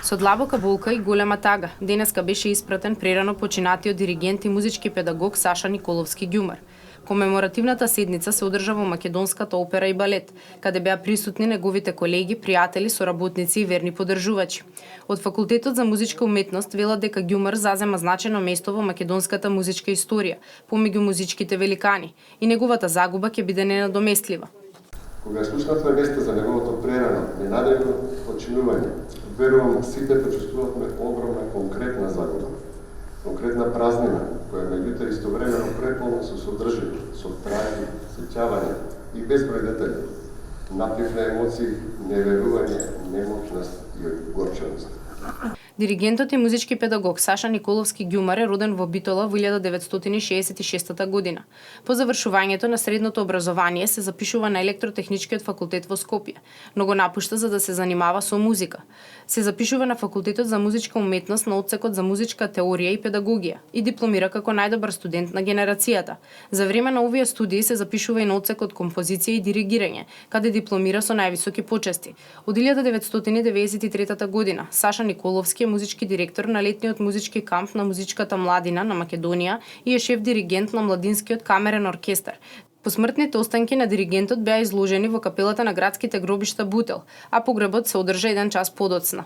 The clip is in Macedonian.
Со длабока болка и голема тага, денеска беше испратен прерано починатиот диригент и музички педагог Саша Николовски Ѓумар. Комеморативната седница се одржа во Македонската опера и балет, каде беа присутни неговите колеги, пријатели, соработници и верни поддржувачи. Од Факултетот за музичка уметност велат дека Ѓумар зазема значајно место во македонската музичка историја, помеѓу музичките великани, и неговата загуба ќе биде ненадоместлива. Кога слушнавме веста за неговото прерано, ненадејно починување, верувам сите почувствувавме огромна конкретна загуба, конкретна празнина, која меѓутоа истовремено преполна со содржина, со траги, сеќавање и безброј детали, наплив на емоции, неверување, немочност и горчевност. Диригентот и музички педагог Саша Николовски Ѓумар е роден во Битола во 1966 година. По завршувањето на средното образование се запишува на електротехничкиот факултет во Скопје, но го напушта за да се занимава со музика. Се запишува на Факултетот за музичка уметност на одсекот за музичка теорија и педагогија и дипломира како најдобар студент на генерацијата. За време на овие студии се запишува и на одсекот композиција и диригирање, каде дипломира со највисоки почести. Од 1993 година Саша Николовски е музички директор на летниот музички камп на музичката младина на Македонија и е шеф диригент на младинскиот камерен оркестар. Посмртните останки на диригентот беа изложени во капелата на градските гробишта Бутел, а погребот се одржа еден час подоцна.